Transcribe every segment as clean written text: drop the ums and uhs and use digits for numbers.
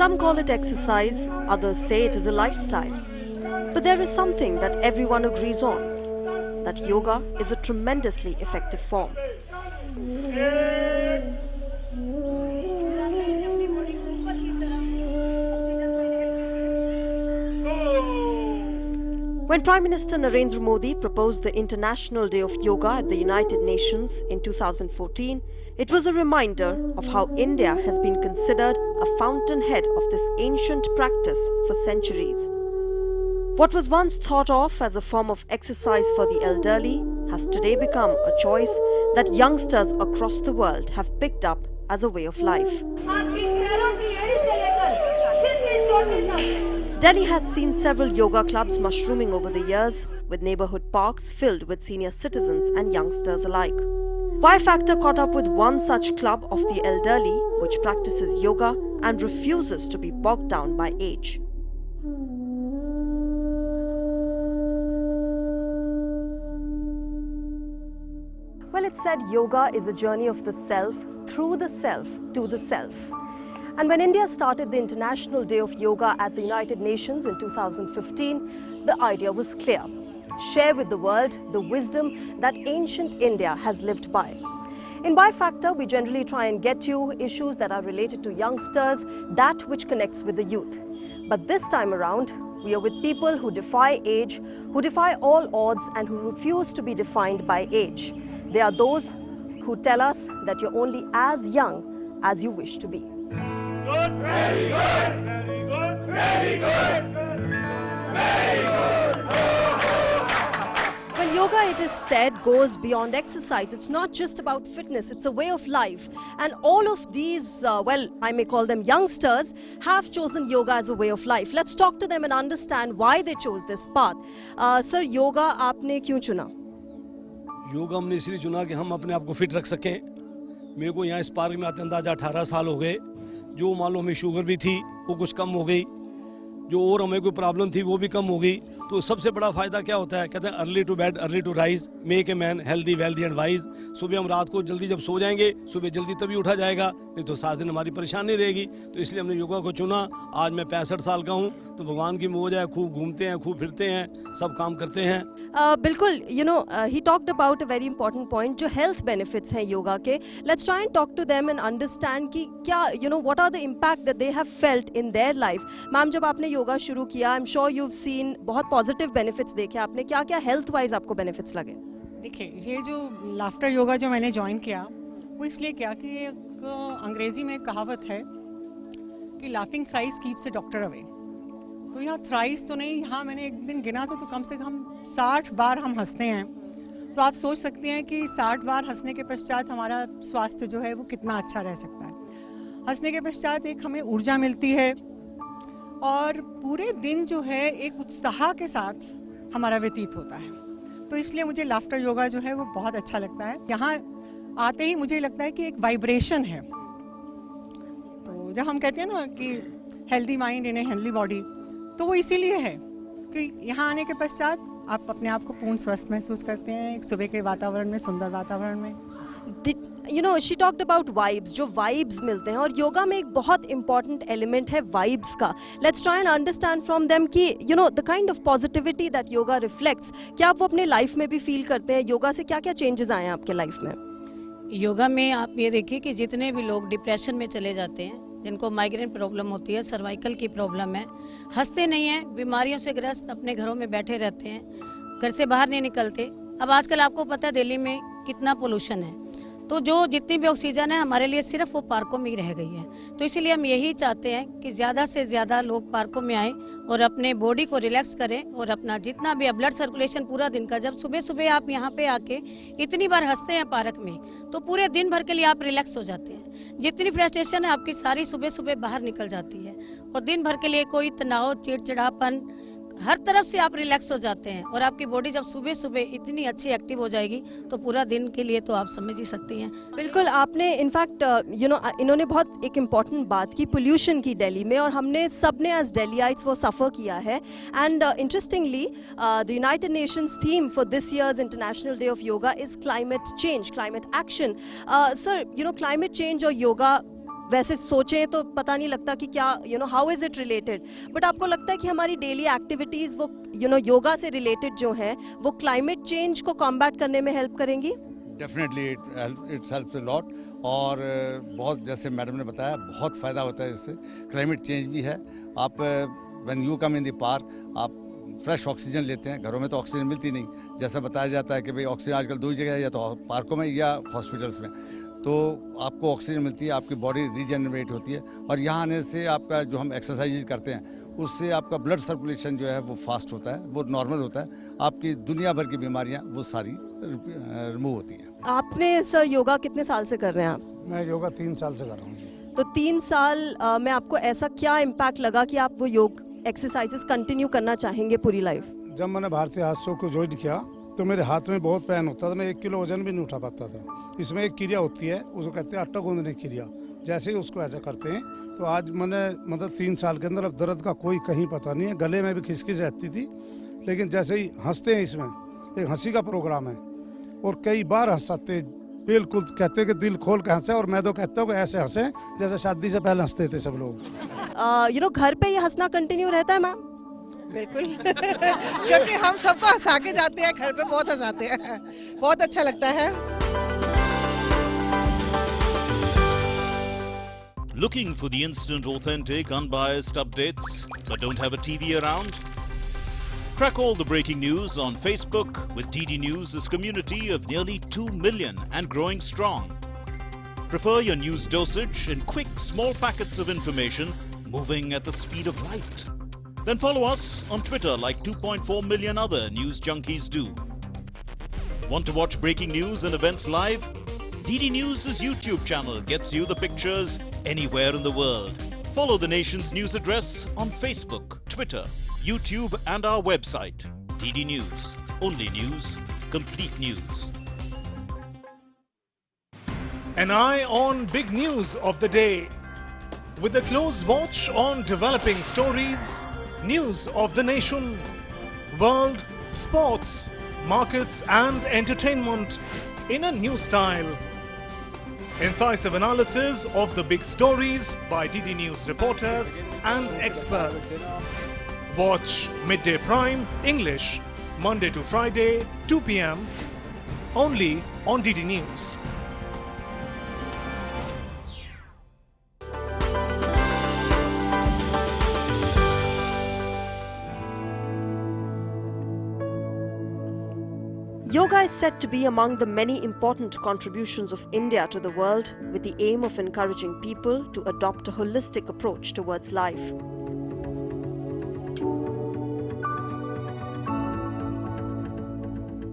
Some call it exercise, others say it is a lifestyle. But there is something that everyone agrees on, that yoga is a tremendously effective form. When Prime Minister Narendra Modi proposed the International Day of Yoga at the United Nations in 2014, it was a reminder of how India has been considered a fountainhead of this ancient practice for centuries. What was once thought of as a form of exercise for the elderly has today become a choice that youngsters across the world have picked up as a way of life. Delhi has seen several yoga clubs mushrooming over the years, with neighborhood parks filled with senior citizens and youngsters alike. Y Factor caught up with one such club of the elderly, which practices yoga and refuses to be bogged down by age. Well, it's said yoga is a journey of the self, through the self, to the self. And when India started the International Day of Yoga at the United Nations in 2015, the idea was clear. Share with the world the wisdom that ancient India has lived by. In Y Factor, we generally try and get you issues that are related to youngsters, that which connects with the youth. But this time around, we are with people who defy age, who defy all odds and who refuse to be defined by age. They are those who tell us that you're only as young as you wish to be. Good, very good, very good, very good, very good. Well, yoga, it is said, goes beyond exercise. It's not just about fitness, it's a way of life. And all of these, I may call them youngsters, have chosen yoga as a way of life. Let's talk to them and understand why they chose this path. Sir, yoga आपने क्यों चुना? योगा हमने इसलिए चुना कि हम अपने आप को फिट रख सकें। मेरे को यहाँ इस पार्क में आते अंदाजा 18 साल हो गए। जो मान लो हमें शुगर भी थी वो कुछ कम हो गई, जो और हमें कोई प्रॉब्लम थी वो भी कम हो गई। तो सबसे बड़ा फ़ायदा क्या होता है, कहते हैं early to bed early to rise make a man healthy wealthy and wise. सुबह हम रात को जल्दी जब सो जाएंगे, सुबह जल्दी तभी उठा जाएगा, नहीं तो सारा दिन हमारी परेशानी रहेगी। तो इसलिए हमने योगा को चुना। आज मैं 65 साल का हूँ, तो भगवान की मौज है, खूब घूमते हैं, खूब फिरते हैं, सब काम करते हैं। बिल्कुल, he talked about a very important point, जो health benefits हैं योगा के. Let's try and talk to them and understand कि क्या, what are the impact that they have felt in their life. Ma'am, जब आपने योगा शुरू किया, I'm sure you've seen बहुत positive benefits देखे आपने. क्या-क्या health wise आपको benefits लगे? देखिए, ये जो लाफ्टर योगा जो मैंने ज्वाइन किया, वो इसलिए किया कि एक अंग्रेजी में कहावत है कि laughing thrice keeps a doctor away. तो यहाँ थ्राइस तो नहीं, यहाँ मैंने एक दिन गिना था तो कम से कम 60 बार हम हंसते हैं। तो आप सोच सकते हैं कि 60 बार हंसने के पश्चात हमारा स्वास्थ्य जो है वो कितना अच्छा रह सकता है। हंसने के पश्चात एक हमें ऊर्जा मिलती है और पूरे दिन जो है एक उत्साह के साथ हमारा व्यतीत होता है। तो इसलिए मुझे लाफ्टर योगा जो है वो बहुत अच्छा लगता है। यहाँ आते ही मुझे लगता है कि एक वाइब्रेशन है। तो जब हम कहते हैं ना कि healthy mind in a healthy body, तो वो इसीलिए है कि यहाँ आने के पश्चात आप अपने आप को पूर्ण स्वस्थ महसूस करते हैं, एक सुबह के वातावरण में, सुंदर वातावरण में। She talked about vibes, जो vibes मिलते हैं, और योगा में एक बहुत important element है vibes का. Let's try and understand from them कि the kind of positivity that yoga reflects, क्या आप वो अपने लाइफ में भी फील करते हैं? योगा से क्या क्या चेंजेस आए हैं आपके लाइफ में? योगा में आप ये देखिए कि जितने भी लोग डिप्रेशन में चले जाते हैं, जिनको माइग्रेन प्रॉब्लम होती है, सर्वाइकल की प्रॉब्लम है, हंसते नहीं हैं, बीमारियों से ग्रस्त अपने घरों में बैठे रहते हैं, घर से बाहर नहीं निकलते। अब आजकल आपको पता है दिल्ली में कितना पोल्यूशन है, तो जो जितनी भी ऑक्सीजन है हमारे लिए सिर्फ वो पार्कों में ही रह गई है। तो इसीलिए हम यही चाहते हैं कि ज़्यादा से ज़्यादा लोग पार्कों में आएँ और अपने बॉडी को रिलैक्स करें और अपना जितना भी ब्लड सर्कुलेशन पूरा दिन का, जब सुबह सुबह आप यहाँ पे आके इतनी बार हंसते हैं पार्क में, तो पूरे दिन भर के लिए आप रिलैक्स हो जाते हैं। जितनी फ्रस्ट्रेशन है आपकी सारी सुबह सुबह बाहर निकल जाती है और दिन भर के लिए कोई तनाव, चिड़चिड़ापन, हर तरफ से आप रिलैक्स हो जाते हैं और आपकी बॉडी जब सुबह सुबह इतनी अच्छी एक्टिव हो जाएगी तो पूरा दिन के लिए तो आप समझ ही सकती हैं। बिल्कुल, आपने इनफैक्ट इन्होंने बहुत एक इम्पॉर्टेंट बात की पोल्यूशन की दिल्ली में, और हमने सबने एज दिल्लीइट्स वो सफ़र किया है। And interestingly the United Nations theme for this years international day of yoga is climate change, climate action. Sir, climate change और योगा वैसे सोचें तो पता नहीं लगता कि क्या how is it related, but आपको लगता है कि हमारी डेली एक्टिविटीज़ वो योगा से रिलेटेड जो है वो क्लाइमेट चेंज को कॉम्बैट करने में हेल्प करेंगी? Definitely it's helps a lot. और बहुत, जैसे मैडम ने बताया, बहुत फ़ायदा होता है इससे। क्लाइमेट चेंज भी है। आप when you come in the park, आप फ्रेश ऑक्सीजन लेते हैं। घरों में तो ऑक्सीजन मिलती नहीं। जैसा बताया जाता है कि भाई ऑक्सीजन आजकल दो ही जगह है, या तो पार्कों में या हॉस्पिटल्स में। तो आपको ऑक्सीजन मिलती है, आपकी बॉडी रीजनरेट होती है। और यहाँ आने से आपका जो हम एक्सरसाइज करते हैं उससे आपका ब्लड सर्कुलेशन जो है वो फास्ट होता है, वो नॉर्मल होता है। आपकी दुनिया भर की बीमारियाँ वो सारी रिमूव होती हैं। आपने सर योगा कितने साल से कर रहे हैं आप? मैं योगा 3 साल से कर रहा हूँ जी। तो 3 साल में आपको ऐसा क्या इम्पैक्ट लगा कि आप वो योग एक्सरसाइजेस कंटिन्यू करना चाहेंगे पूरी लाइफ? जब मैंने भारतीय हादसों को ज्वाइन किया तो मेरे हाथ में बहुत पेन होता था। मैं 1 किलो वजन भी नहीं उठा पाता था। इसमें एक क्रिया होती है, उसको कहते हैं आटा गूंदने की क्रिया। जैसे ही उसको ऐसा करते हैं तो आज मैंने 3 साल के अंदर अब दर्द का कोई कहीं पता नहीं है। गले में भी खिसखिस रहती थी, लेकिन जैसे ही हंसते हैं, इसमें एक हंसी का प्रोग्राम है और कई बार हंसाते, बिल्कुल कहते हैं कि दिल खोल के हंसे। और मैं तो कहता हूँ कि ऐसे हंसे जैसे शादी से पहले हंसते थे सब लोग। घर पे ये हंसना कंटिन्यू रहता है मैम? बिल्कुल क्योंकि हम सबको हंसा के जाते हैं, घर पे बहुत हंसाते हैं, बहुत अच्छा लगता है। Looking for the instant, authentic, unbiased updates, but don't have a TV around? Track all the breaking news on Facebook with DD News' community of nearly 2 million and growing strong. Prefer your news dosage in quick, small packets of information moving at the speed of light? Then follow us on Twitter like 2.4 million other news junkies do. Want to watch breaking news and events live? DD News' YouTube channel gets you the pictures anywhere in the world. Follow the nation's news address on Facebook, Twitter, YouTube and our website. DD News. Only news. Complete news. An eye on big news of the day. With a close watch on developing stories, news of the nation, world, sports, markets and entertainment in a new style. Incisive analysis of the big stories by DD News reporters and experts. Watch Midday Prime English, Monday to Friday, 2 p.m. only on DD News. Yoga is said to be among the many important contributions of India to the world, with the aim of encouraging people to adopt a holistic approach towards life.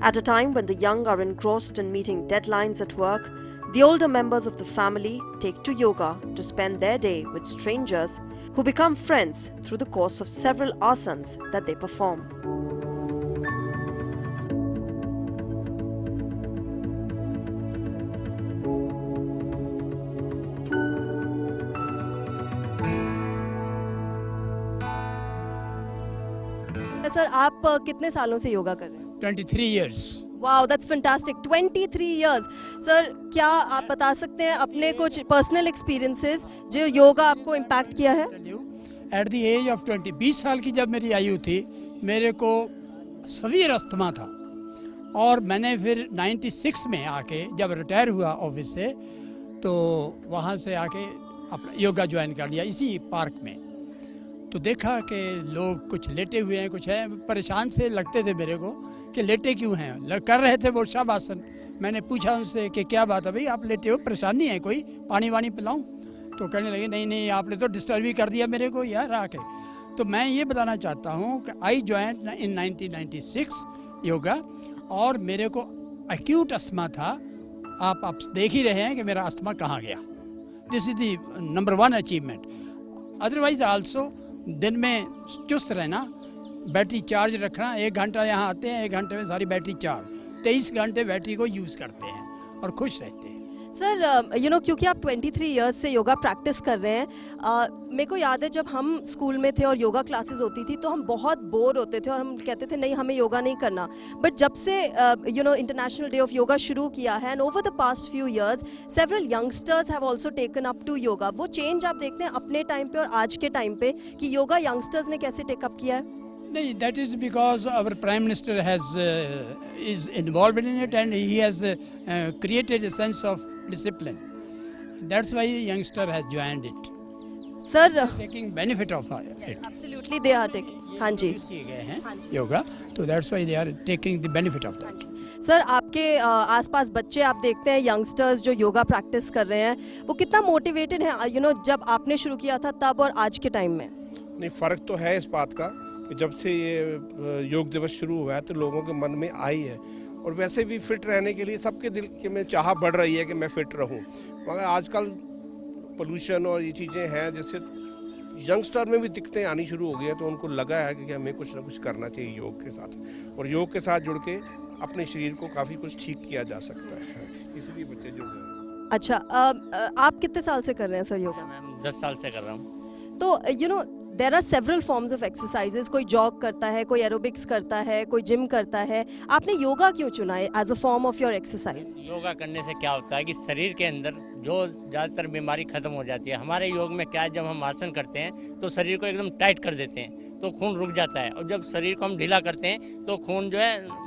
At a time when the young are engrossed in meeting deadlines at work, the older members of the family take to yoga to spend their day with strangers who become friends through the course of several asanas that they perform. Sir, आप कितने सालों से योगा कर रहे हैं? 23 years. Wow, that's fantastic. 23 years. Sir, क्या आप बता सकते हैं अपने कुछ पर्सनल एक्सपीरियंसेस जो योगा आपको इम्पैक्ट किया है? एट द एज ऑफ 20 साल की जब मेरी आयु थी, मेरे को सवीर अस्थमा था। और मैंने फिर 96 में आके जब रिटायर हुआ ऑफिस से, तो वहाँ से आके अपना योगा ज्वाइन कर लिया इसी पार्क में। तो देखा कि लोग कुछ लेटे हुए हैं, कुछ हैं, परेशान से लगते थे मेरे को कि लेटे क्यों हैं। कर रहे थे वो शवासन। मैंने पूछा उनसे कि क्या बात है भाई, आप लेटे हो, परेशानी है कोई, पानी वानी पिलाऊं? तो कहने लगे नहीं नहीं, आपने तो डिस्टर्ब ही कर दिया मेरे को यार आके। तो मैं ये बताना चाहता हूँ कि आई ज्वाइन इन 1996 योगा, और मेरे को एक्यूट अस्थमा था। आप देख ही रहे हैं कि मेरा अस्थमा कहाँ गया। This is the number 1 achievement. Otherwise also दिन में चुस्त रहना, बैटरी चार्ज रखना। 1 घंटा यहाँ आते हैं, 1 घंटे में सारी बैटरी चार्ज, 23 घंटे बैटरी को यूज़ करते हैं और खुश रहते हैं। सर क्योंकि आप 23 इयर्स से योगा प्रैक्टिस कर रहे हैं, मेरे को याद है जब हम स्कूल में थे और योगा क्लासेस होती थी तो हम बहुत बोर होते थे और हम कहते थे नहीं हमें योगा नहीं करना। बट जब से इंटरनेशनल डे ऑफ योगा शुरू किया है and over the past few years several youngsters have also taken up to yoga. वो चेंज आप देखते हैं अपने टाइम पे और आज के टाइम पे कि योगा यंगस्टर्स ने कैसे टेकअप किया है? नहीं, that is because our Prime Minister is involved in it and he has created a sense of discipline. That's why the youngster has joined it. Sir, taking benefit of it. Yes, absolutely they are taking. हाँ जी, किए गए हैं योगा, तो that's why they are taking the benefit of that. Sir आपके आसपास बच्चे आप देखते हैं यंगस्टर्स जो योगा प्रैक्टिस कर रहे हैं, वो कितना मोटिवेटेड है जब आपने शुरू किया था तब और आज के टाइम में? नहीं, फ़र्क तो है इस बात का कि जब से ये योग दिवस शुरू हुआ है तो लोगों के मन में आई है, और वैसे भी फिट रहने के लिए सबके दिल के में चाह बढ़ रही है कि मैं फिट रहूं। मगर आजकल पोल्यूशन और ये चीज़ें हैं जिससे यंगस्टर में भी दिक्कतें आनी शुरू हो गई हैं, तो उनको लगा है कि हमें कुछ ना कुछ करना चाहिए योग के साथ, और योग के साथ जुड़ के अपने शरीर को काफ़ी कुछ ठीक किया जा सकता है, इसलिए बच्चे जुड़ रहे हैं। अच्छा, आप कितने साल से कर रहे हैं सर योगा? मैम 10 साल से कर रहा हूँ। तो there are several forms of exercises, कोई जॉग करता है, कोई एरोबिक्स करता है, कोई जिम करता है, आपने योगा क्यों चुना है as a form of your exercise? Yoga करने से क्या होता है कि शरीर के अंदर जो ज़्यादातर बीमारी खत्म हो जाती है। हमारे योग में क्या है, जब हम आसन करते हैं तो शरीर को एकदम टाइट कर देते हैं तो खून रुक जाता है, और जब शरीर को हम ढीला करते हैं तो खून जो है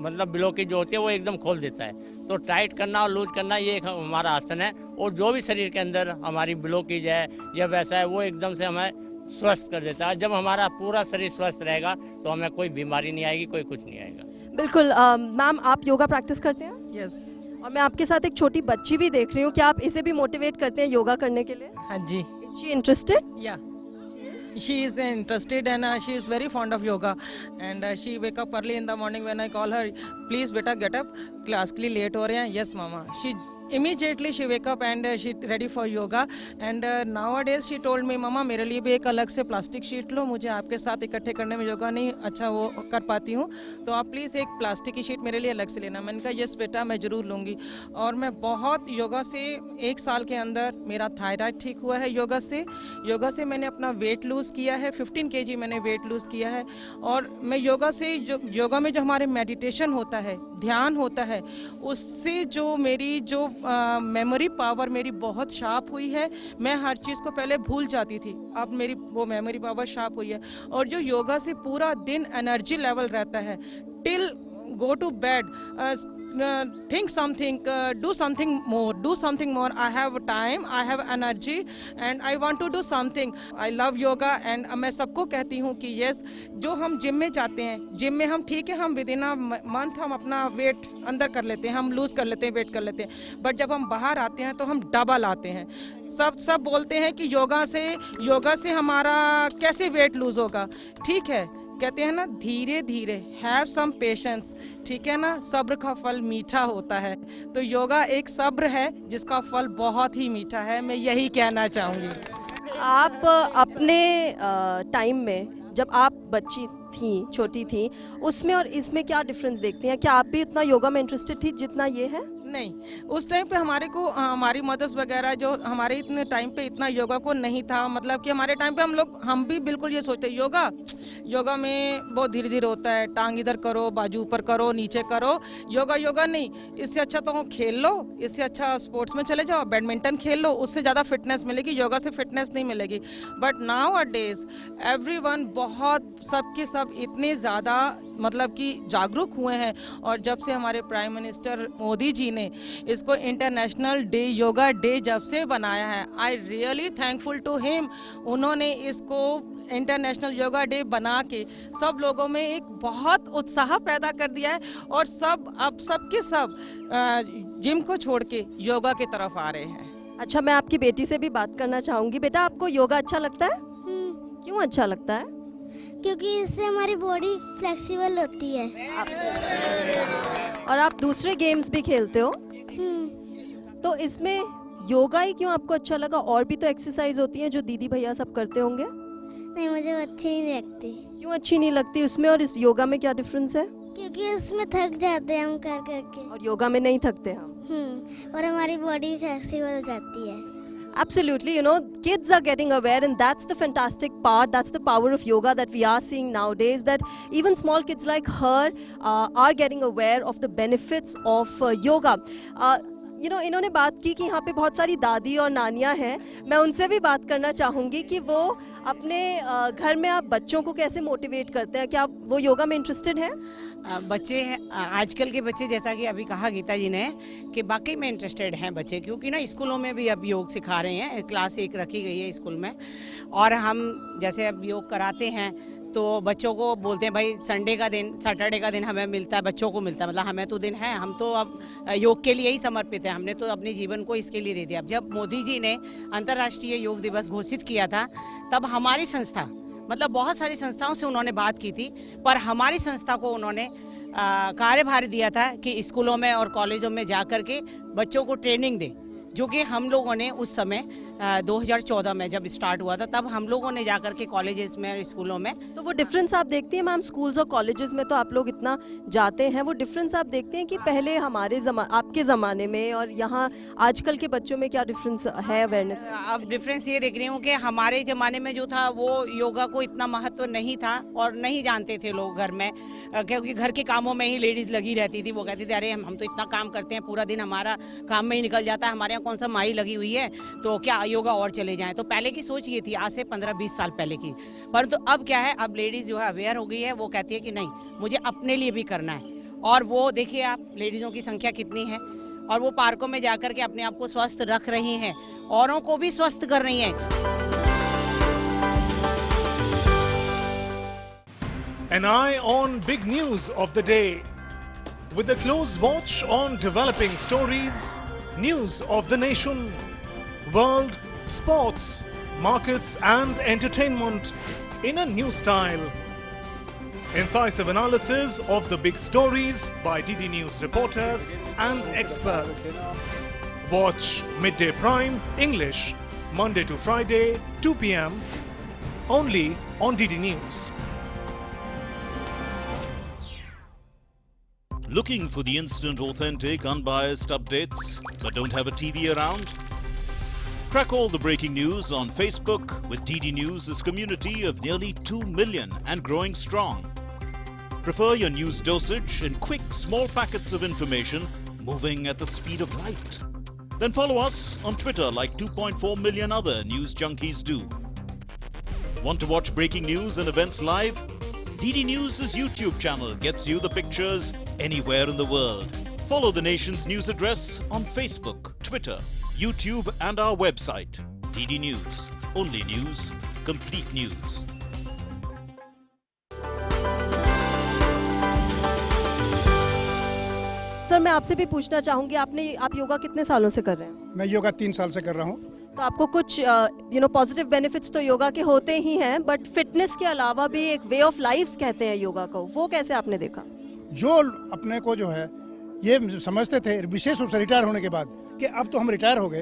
मतलब ब्लॉकेज जो होती है वो एकदम खोल देता है। तो टाइट करना और लूज करना ये एक हमारा आसन है, और जो भी शरीर के अंदर हमारी ब्लॉकेज है या वैसा है वो एकदम से हमें स्वस्थ कर देता है। जब हमारा पूरा शरीर स्वस्थ रहेगा तो हमें कोई बीमारी नहीं आएगी, कोई कुछ नहीं आएगा। बिल्कुल। मैम आप योगा प्रैक्टिस करते हैं? यस। और मैं आपके साथ एक छोटी बच्ची भी देख रही हूँ, क्या आप इसे भी मोटिवेट करते हैं योगा करने के लिए? हाँ जी। Is she interested? Yeah. She is interested and she is very fond of yoga, and she wake up early in the morning when I call her, please beta get up, class के लिए late हो रहे हैं। Yes mama. She immediately she wake up and she ready for yoga, and nowadays she told me mama मेरे लिए भी एक अलग से प्लास्टिक शीट लो, मुझे आपके साथ इकट्ठे करने में योगा नहीं अच्छा वो कर पाती हूँ, तो आप प्लीज़ एक प्लास्टिक की शीट मेरे लिए अलग से लेना। मैंने कहा यस बेटा मैं ज़रूर लूँगी। और मैं बहुत योगा से 1 साल के अंदर मेरा थायराइड ठीक हुआ है योगा से मैंने अपना वेट लूज़ किया है, 15 kg मैंने वेट लूज़ किया है। और मैं योगा से योगा में जो हमारे मेडिटेशन होता है, ध्यान होता है, उससे जो मेरी जो मेमोरी पावर मेरी बहुत शार्प हुई है। मैं हर चीज़ को पहले भूल जाती थी, अब मेरी वो मेमोरी पावर शार्प हुई है। और जो योगा से पूरा दिन एनर्जी लेवल रहता है, till go to bed think something, do something more. I have time, I have energy and I want to do something. I love yoga and मैं सबको कहती हूँ कि yes, जो हम जिम में जाते हैं, जिम में हम ठीक है, हम विदिन अ मंथ हम अपना वेट अंदर कर लेते हैं, हम लूज़ कर लेते हैं, वेट कर लेते हैं, बट जब हम बाहर आते हैं तो हम डबल आते हैं। सब बोलते हैं कि योगा से हमारा कैसे वेट लूज़ होगा। ठीक है, कहते हैं ना धीरे धीरे, हैव सम पेशेंस, ठीक है ना, सब्र का फल मीठा होता है। तो योगा एक सब्र है जिसका फल बहुत ही मीठा है, मैं यही कहना चाहूँगी। आप अपने टाइम में जब आप बच्ची थी, छोटी थी, उसमें और इसमें क्या डिफरेंस देखते हैं? क्या आप भी उतना योगा में इंटरेस्टेड थी जितना ये है? नहीं, उस टाइम पे हमारी मदर्स वगैरह जो हमारे इतने टाइम पे इतना योगा को नहीं था। मतलब कि हमारे टाइम पे हम भी बिल्कुल ये सोचते योगा में बहुत धीरे धीरे होता है, टांग इधर करो, बाजू ऊपर करो, नीचे करो, योगा नहीं, इससे अच्छा तो खेल लो, इससे अच्छा स्पोर्ट्स में चले जाओ, बैडमिंटन खेल लो, उससे ज़्यादा फिटनेस मिलेगी, योगा से फिटनेस नहीं मिलेगी। But now a days everyone बहुत सबके सब इतने ज़्यादा मतलब कि जागरूक हुए हैं। और जब से हमारे प्राइम मिनिस्टर मोदी जी ने इसको इंटरनेशनल डे योगा डे जब से बनाया है, I really thankful to him. उन्होंने इसको इंटरनेशनल योगा डे बना के सब लोगों में एक बहुत उत्साह पैदा कर दिया है, और अब सबके सब जिम को छोड़ के योगा की तरफ आ रहे हैं। अच्छा, मैं आपकी बेटी से भी बात करना चाहूँगी। बेटा, आपको योगा अच्छा लगता है? क्यों अच्छा लगता है? क्योंकि इससे हमारी बॉडी फ्लेक्सिबल होती है। और आप दूसरे गेम्स भी खेलते हो, तो इसमें योगा ही क्यों आपको अच्छा लगा? और भी तो एक्सरसाइज होती हैं जो दीदी भैया सब करते होंगे। नहीं, मुझे अच्छी नहीं लगती। क्यों अच्छी नहीं लगती? उसमें और इस योगा में क्या डिफरेंस है? क्योंकि उसमें थक जाते हैं हम कर करके। और योगा में नहीं थकते हम। और हमारी बॉडी फ्लेक्सिबल हो जाती है। Absolutely, you know, kids are getting aware, and that's the fantastic part. That's the power of yoga that we are seeing nowadays. That even small kids like her are getting aware of the benefits of yoga. इन्होंने बात की कि यहाँ पे बहुत सारी दादी और नानियाँ हैं। मैं उनसे भी बात करना चाहूँगी कि वो अपने घर में आप बच्चों को कैसे मोटिवेट करते हैं। क्या वो योगा में इंटरेस्टेड हैं? बच्चे आजकल के बच्चे, जैसा कि अभी कहा गीता जी ने, कि वाकई में इंटरेस्टेड हैं बच्चे, क्योंकि ना स्कूलों में भी अब योग सिखा रहे हैं। क्लास 1 रखी गई है स्कूल में, और हम जैसे अब योग कराते हैं तो बच्चों को बोलते हैं भाई संडे का दिन, सैटरडे का दिन हमें मिलता है, बच्चों को मिलता है, मतलब हमें तो दिन है, हम तो अब योग के लिए ही समर्पित हैं, हमने तो अपने जीवन को इसके लिए दे दिया। जब मोदी जी ने अंतर्राष्ट्रीय योग दिवस घोषित किया था, तब हमारी संस्था, मतलब बहुत सारी संस्थाओं से उन्होंने बात की थी, पर हमारी संस्था को उन्होंने कार्यभार दिया था कि स्कूलों में और कॉलेजों में जा कर के बच्चों को ट्रेनिंग दे, जो कि हम लोगों ने उस समय 2014 में जब स्टार्ट हुआ था, तब हम लोगों ने जाकर के कॉलेजेस में और स्कूलों में। तो वो डिफरेंस आप देखती हैं मैम, स्कूल्स और कॉलेजेस में तो आप लोग इतना जाते हैं, वो डिफरेंस आप देखते हैं कि पहले हमारे आपके ज़माने में और यहाँ आजकल के बच्चों में क्या डिफरेंस है अवेयरनेस? अब डिफरेंस ये देख रही हूँ कि हमारे ज़माने में जो था वो योगा को इतना महत्व नहीं था और नहीं जानते थे लोग घर में, क्योंकि घर के कामों में ही लेडीज़ लगी रहती थी। वो कहती थी अरे हम तो इतना काम करते हैं, पूरा दिन हमारा काम में ही निकल जाता है, हमारे यहाँ कौन सा माई लगी हुई है, तो क्या योगा और चले जाएं। तो पहले की सोच ये थी, आज से 15-20 साल पहले की। परंतु अब क्या है, अब लेडीज जो है अवेयर हो गई है, वो कहती है कि नहीं मुझे अपने लिए भी करना है। और वो देखिए आप लेडीजों की संख्या कितनी है, और वो पार्कों में जाकर के अपने आप को स्वस्थ रख रही हैं, औरों को भी स्वस्थ कर रही हैं। An eye on big news of the day, with a close watch on developing stories, news of the nation, world, sports, markets and entertainment in a new style. Incisive analysis of the big stories by DD News reporters and experts. Watch Midday Prime English, Monday to Friday, 2 p.m. only on DD News. Looking for the instant, authentic, unbiased updates but don't have a TV around? Track all the breaking news on Facebook with DD News' community of nearly 2 million and growing strong. Prefer your news dosage in quick, small packets of information moving at the speed of light? Then follow us on Twitter like 2.4 million other news junkies do. Want to watch breaking news and events live? DD News' YouTube channel gets you the pictures anywhere in the world. Follow the nation's news address on Facebook, Twitter, YouTube and our website. DD News. Only news. Complete news. Sir मैं आपसे भी पूछना चाहूँगी, आप योगा कितने सालों से कर रहे हैं? मैं योगा 3 साल से कर रहा हूँ। तो आपको कुछ पॉजिटिव बेनिफिट्स तो योगा के होते ही हैं, बट फिटनेस के अलावा भी एक वे ऑफ लाइफ कहते हैं योगा को, वो कैसे आपने देखा? जो अपने को जो है ये समझते थे विशेष रूप से रिटायर होने के बाद कि अब तो हम रिटायर हो गए,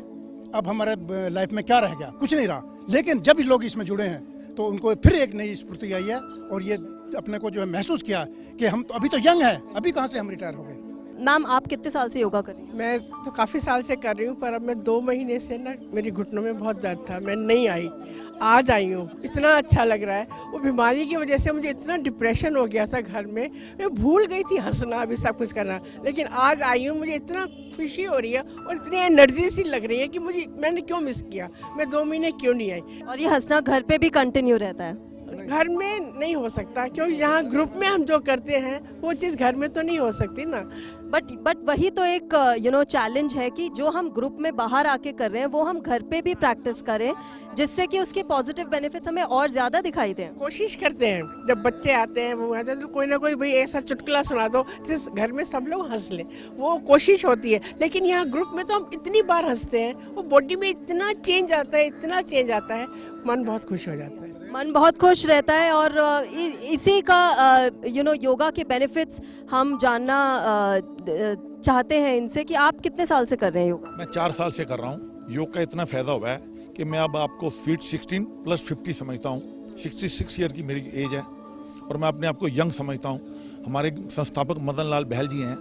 अब हमारे लाइफ में क्या रह गया, कुछ नहीं रहा। लेकिन जब लोग इसमें जुड़े हैं तो उनको फिर एक नई स्फूर्ति आई है, और ये अपने को जो है महसूस किया कि हम तो अभी तो यंग हैं, अभी कहाँ से हम रिटायर हो गए। मैम आप कितने साल से योगा कर रही हैं? मैं तो काफ़ी साल से कर रही हूँ, पर अब मैं 2 महीने से ना मेरी घुटनों में बहुत दर्द था, मैं नहीं आई, आज आई हूँ। इतना अच्छा लग रहा है, वो बीमारी की वजह से मुझे इतना डिप्रेशन हो गया था घर में, मैं भूल गई थी हंसना भी, सब कुछ करना। लेकिन आज आई हूँ, मुझे इतना खुशी हो रही है और इतनी एनर्जी सी लग रही है कि मैंने क्यों मिस किया, मैं 2 महीने क्यों नहीं आई। और ये हंसना घर पे भी कंटिन्यू रहता है? घर में नहीं हो सकता, क्योंकि यहाँ ग्रुप में हम जो करते हैं वो चीज़ घर में तो नहीं हो सकती ना। बट वही तो एक चैलेंज है कि जो हम ग्रुप में बाहर आके कर रहे हैं वो हम घर पे भी प्रैक्टिस करें, जिससे कि उसके पॉजिटिव बेनिफिट्स हमें और ज़्यादा दिखाई दें। कोशिश करते हैं, जब बच्चे आते हैं वो आते हैं तो कोई ना कोई भाई ऐसा चुटकुला सुना दो जिस घर में सब लोग हंस लें, वो कोशिश होती है। लेकिन यहाँ ग्रुप में तो हम इतनी बार हंसते हैं, वो बॉडी में इतना चेंज आता है, इतना चेंज आता है, मन बहुत खुश हो जाता है। मन बहुत खुश रहता है, और इसी का योगा के बेनिफिट्स हम जानना चाहते हैं इनसे कि आप कितने साल से कर रहे हैं योगा? मैं 4 साल से कर रहा हूँ। योग का इतना फ़ायदा हुआ है कि मैं अब आपको स्वीट 16 + 50 समझता हूँ। 66 ईयर की मेरी एज है और मैं अपने आप को यंग समझता हूँ। हमारे संस्थापक मदन लाल बहल जी हैं,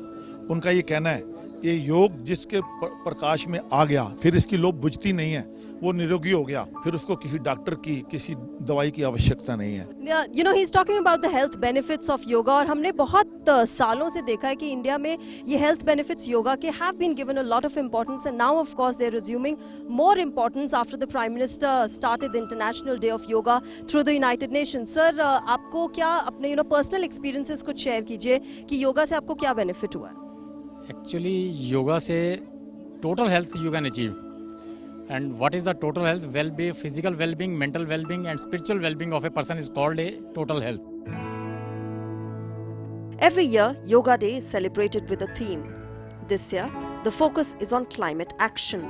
उनका ये कहना है ये योग जिसके प्रकाश में आ गया फिर इसकी लोभ बुझती नहीं है, वो निरोगी हो गया, फिर उसको किसी डॉक्टर की किसी दवाई की आवश्यकता नहीं है. You know, he's talking about the health benefits of yoga और हमने बहुत सालों से देखा है कि इंडिया में ये health benefits yoga के have been given a lot of importance and now of course they're assuming more importance after the Prime Minister started the International Day of Yoga through the United Nations. Sir, आपको क्या अपने personal experiences कुछ share कीजिए कि योगा से आपको क्या benefit हुआ है? Actually, yoga से total health you can achieve. And what is the total health? Well-being, physical well-being, mental well-being and spiritual well-being of a person is called a total health. Every year, Yoga Day is celebrated with a theme. This year, the focus is on climate action.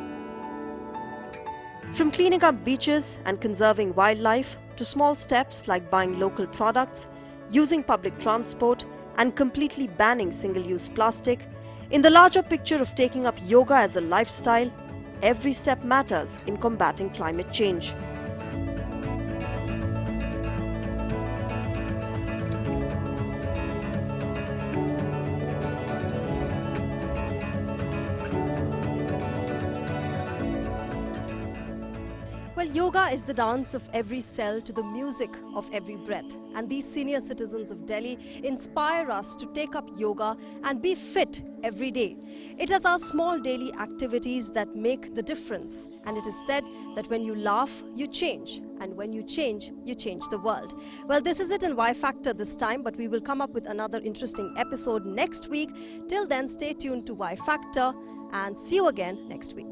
From cleaning up beaches and conserving wildlife to small steps like buying local products, using public transport and completely banning single-use plastic, in the larger picture of taking up yoga as a lifestyle, every step matters in combating climate change. Well, yoga is the dance of every cell to the music of every breath. And these senior citizens of Delhi inspire us to take up yoga and be fit every day. It is our small daily activities that make the difference. And it is said that when you laugh, you change. And when you change the world. Well, this is it in Y Factor this time, but we will come up with another interesting episode next week. Till then, stay tuned to Y Factor and see you again next week.